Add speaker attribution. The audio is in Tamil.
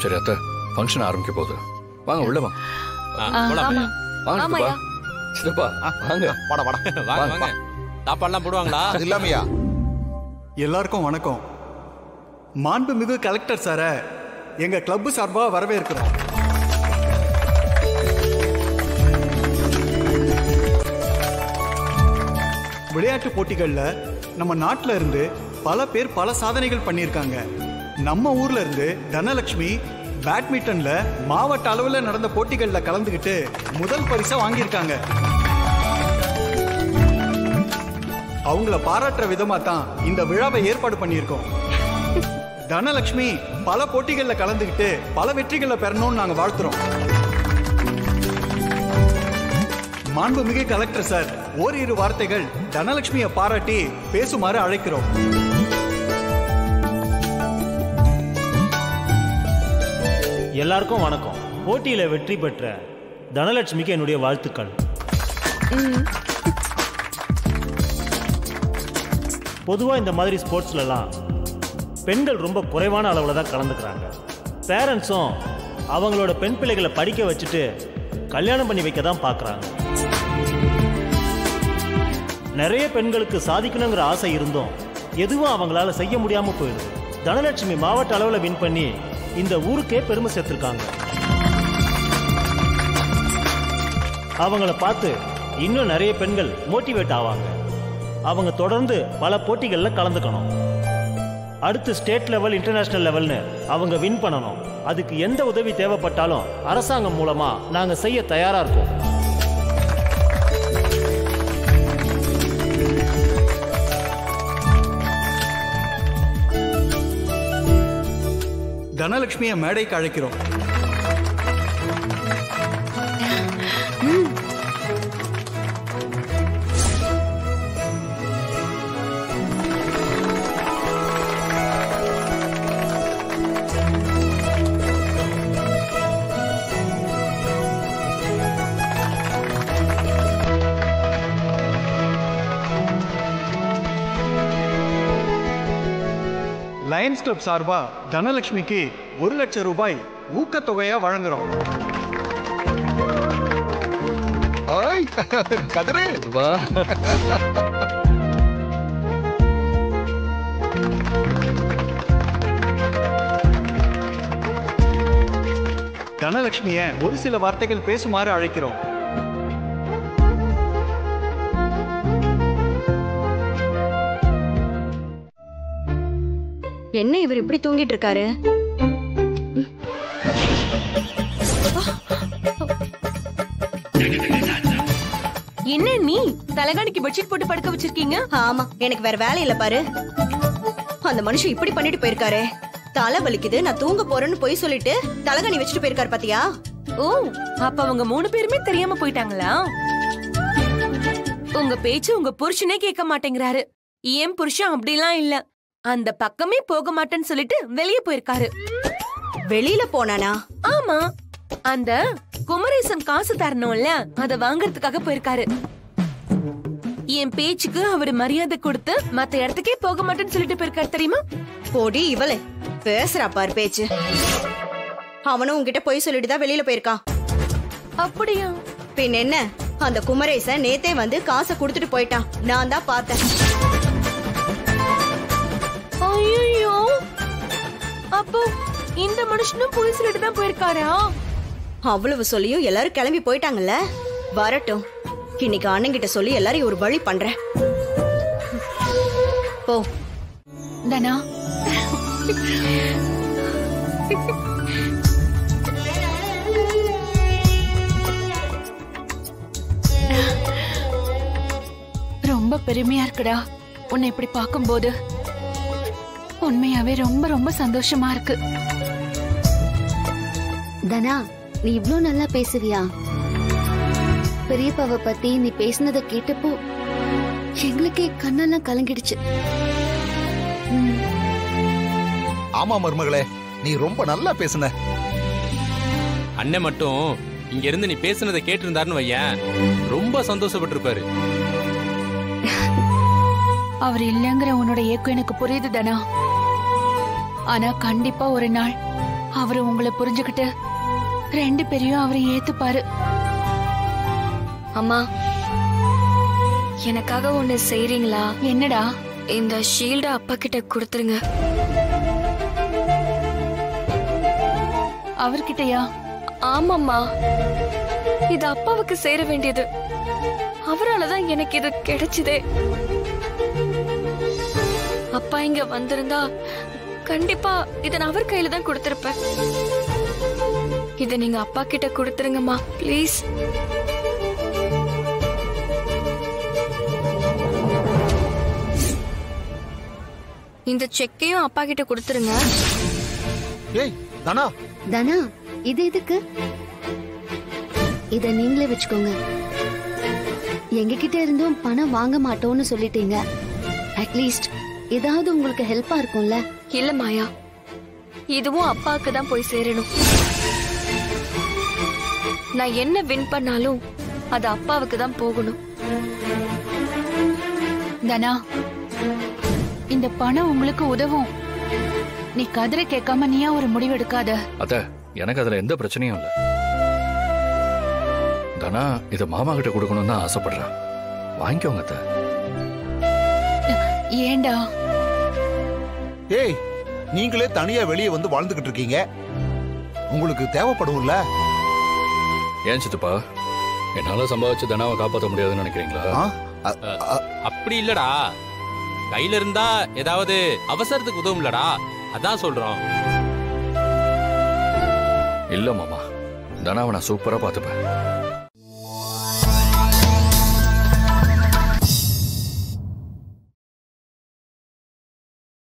Speaker 1: சரி அத்தை, ஃபங்க்ஷன் ஆரம்பிக்க போகுது. வாங்க உள்ள வாங்க. வாங்க சித்தப்பா, வாங்க.
Speaker 2: வாடா வாடா, வாங்க வாங்க. சாப்பாடுலாம் போடுவாங்களா?
Speaker 3: இல்லாமையா?
Speaker 4: எல்லாருக்கும் வணக்கம். மாண்புமிகு கலெக்டர் சார எங்க கிளப் சார்பா வரவேற்கிறோம். விளையாட்டு போட்டிகள்ல நம்ம நாட்டில இருந்து பல பேர் பல சாதனைகள் பண்ணியிருக்காங்க. நம்ம ஊர்ல இருந்து தனலட்சுமி பேட்மிண்டன்ல மாவட்ட அளவில் நடந்த போட்டிகள்ல கலந்துகிட்டு முதல் பரிசை வாங்கியிருக்காங்க. அவங்கள பாராட்டுற விதமா தான் இந்த விழாவை ஏற்பாடு பண்ணியிருக்கோம். தனலட்சுமி பல போட்டிகள்ல கலந்துகிட்டு பல வெற்றிகளை பெறணும்னு நாங்க வாழ்த்துறோம். மாண்புமிகு கலெக்டர் சார் ஓரிரு வார்த்தைகள் தனலட்சுமியை பாராட்டி பேசுமாறு அழைக்கிறோம்.
Speaker 5: எல்லாருக்கும் வணக்கம். போட்டியில வெற்றி பெற்ற தனலட்சுமிக்கு என்னுடைய வாழ்த்துக்கள். பொதுவா இந்த மாதிரி ஸ்போர்ட்ஸ்லாம் பெண்கள் ரொம்ப குறைவான அளவில் தான் கலந்துக்கிறாங்க. பேரண்ட்ஸும் அவங்களோட பெண் பிள்ளைகளை படிக்க வச்சுட்டு கல்யாணம் பண்ணி வைக்க தான் பார்க்குறாங்க. நிறைய பெண்களுக்கு சாதிக்கணுங்கிற ஆசை இருந்தும் எதுவும் அவங்களால செய்ய முடியாமல் போயிடுது. தனலட்சுமி மாவட்ட அளவில் வின் பண்ணி இந்த ஊருக்கே பெருமை சேர்த்திருக்காங்க. அவங்கள பார்த்து இன்னும் நிறைய பெண்கள் மோட்டிவேட் ஆவாங்க. அவங்க தொடர்ந்து பல போட்டிகளில் கலந்துக்கணும். அடுத்து ஸ்டேட் லெவல், இன்டர்நேஷனல் லெவல்னு அவங்க வின் பண்ணணும். அதுக்கு எந்த உதவி தேவைப்பட்டாலும் அரசாங்கம் மூலமா நாங்க செய்ய தயாரா இருக்கோம்.
Speaker 4: தனலட்சுமியை மேடைக்கு அழைக்கிறோம். லயன்ஸ் கிளப் சார்பா தனலட்சுமிக்கு 1 லட்சம் ரூபாய் ஊக்கத்தொகையா வழங்குறோம்.
Speaker 3: கதிரே
Speaker 1: வா.
Speaker 4: தனலட்சுமியை ஒரு சில வார்த்தைகள் பேசுமாறு அழைக்கிறோம்.
Speaker 6: என்ன இவர் இப்படி தூங்கிட்டு இருக்காரு?
Speaker 7: என்ன நீ தலைகாணிக்கு பெட்ஷீட் போட்டு படுக்க வச்சிருக்கீங்க?
Speaker 6: ஆமா, எனக்கு வேற வேலை இல்ல பாரு. அந்த மனுஷன் இப்படி பண்ணிட்டு போயிருக்காரு. தலை வலிக்குது, நான் தூங்க போறேன்னு போய் சொல்லிட்டு தலைகாணி வச்சுட்டு போயிருக்காரு பாத்தியா?
Speaker 7: ஓ, அப்ப அவங்க 3 பேருமே தெரியாம போயிட்டாங்களா? உங்க பேச்சு உங்க புருஷனே கேட்க மாட்டேங்கிறாரு. ஏன் புருஷன் அப்படிலாம் இல்ல, அந்த பக்கமே போக மாட்டேன்னு சொல்லிட்டு வெளியே போயிருக்காரு.
Speaker 6: வெளியில போனானா?
Speaker 7: ஆமா, அந்த குமரேசன் காசு தரணும்ல, அத வாங்கறதுக்காக போயிருக்காரு. என் பேச்சுக்கு அவரு மரியாதை கொடுத்து மத்த இடத்துக்கே போக மாட்டேன்னு சொல்லிட்டு போயிருக்காரு தெரியுமா?
Speaker 6: போடி இவளே, பேசுறா பாரு பேச்சு. அவனும் உன்கிட்ட போய் சொல்லிட்டு தான் வெளியில போயிருக்கான்.
Speaker 7: அப்படியா?
Speaker 6: பின் என்ன, அந்த குமரேசன் நேத்தே வந்து காசை கொடுத்துட்டு போயிட்டான். நான் தான் பார்த்தேன்.
Speaker 7: ஐயோ, அப்போ இந்த மனுஷனும் போய் சொல்லிட்டு தான் போயிருக்காரா?
Speaker 6: அவ்வளவு சொல்லியும் எல்லாரும் கிளம்பி போயிட்டாங்கல்ல. வரட்டும், இன்னைக்கு அண்ணங்கிட்ட சொல்லி எல்லாரையும் ஒரு வழி பண்றேன். போ
Speaker 8: தனா. ரொம்ப பெருமையா இருக்குடா உன்னை இப்படி பார்க்கும்போது. உண்மையாவே ரொம்ப ரொம்ப சந்தோஷமா இருக்கு.
Speaker 9: தனா, நீ இவ்ளோ நல்லா பேசுவியா? பெரியப்பாவை பத்தி நீ பேசினத கேட்டப்போ எங்களுக்கே கண்ணெல்லாம் கலங்கிடுச்சு.
Speaker 3: ஆமா மருமகளே, நீ ரொம்ப நல்லா பேசுன.
Speaker 2: அண்ணன் மட்டும் இங்க இருந்து நீ பேசுனதை கேட்டிருந்தாருன்னு வையன், ரொம்ப சந்தோஷப்பட்டிருப்பாரு.
Speaker 8: அவர் இல்லங்கிற உன்னோட ஏக்கம் எனக்கு புரியுது தனா. ஆனா கண்டிப்பா ஒரு நாள் அவரு உங்களை புரிஞ்சுக்கிட்டு 2 பேரையும் அவரை ஏத்துப்பாரு.
Speaker 10: அம்மா, எனக்காக ஒண்ணு செய்றீங்களா?
Speaker 8: என்னடா?
Speaker 10: இந்த ஷீல்ட அப்பா கிட்ட கொடுத்துருங்க.
Speaker 8: அவர்கிட்டயா?
Speaker 10: ஆமாம்மா, இது அப்பாவுக்கு சேர வேண்டியது. அவராலதான் எனக்கு இது கிடைச்சதே. அப்பா இங்க வந்திருந்தா கண்டிப்பா இத நான் அவர் கையில தான் கொடுத்திருப்பேன். இத நீங்க அப்பா கிட்ட கொடுத்துருங்கம்மா, ப்ளீஸ். இந்த செக்கையும் அப்பா கிட்ட கொடுத்துருங்க.
Speaker 3: ஏய் தனா,
Speaker 9: தனா, இது எதுக்கு? இத நீங்களே வச்சுக்கோங்க. எங்ககிட்ட இருந்தும் பணம் வாங்க மாட்டோம்னு சொல்லிட்டீங்க. அட்லீஸ்ட் ஏதாவது உங்களுக்கு ஹெல்ப்பா இருக்கும்ல?
Speaker 10: இல்ல மாயா, இதுவும் அப்பாவுக்கு தான் போய் சேரணும். நான் என்ன வின் பண்ணாலும் அது அப்பாவுக்கு தான் போகணும்.
Speaker 8: தனா, இந்த பணம் உங்களுக்கு உதவும். நீ கதிரை கேட்காம நீயா ஒரு முடிவு எடுக்காத.
Speaker 1: அத்த, எனக்கு அதுல எந்த பிரச்சனையும் இல்ல. தனா இத மாமா கிட்ட கொடுக்கணும்னு தான் ஆசைப்படுறேன். வாங்கிக்கோங்க அத்த.
Speaker 8: ஏண்டா?
Speaker 3: ஏய், நீங்களே தனியா வெளியே வந்து வாழ்ந்துகிட்டு இருக்கீங்க. உங்களுக்கு தேவைப்படும்ல?
Speaker 1: ஏன் சித்தப்பா, என்னால சம்பாதிச்சு தனாவை காப்பாற்ற முடியாதுன்னு நினைக்கிறீங்களா?
Speaker 2: அப்படி இல்லடா, கையில இருந்தா ஏதாவது அவசரத்துக்கு உதவும்லடா, அதான் சொல்றோம்.
Speaker 1: இல்ல மாமா, தனாவை நான் சூப்பரா பாத்துப்பேன்.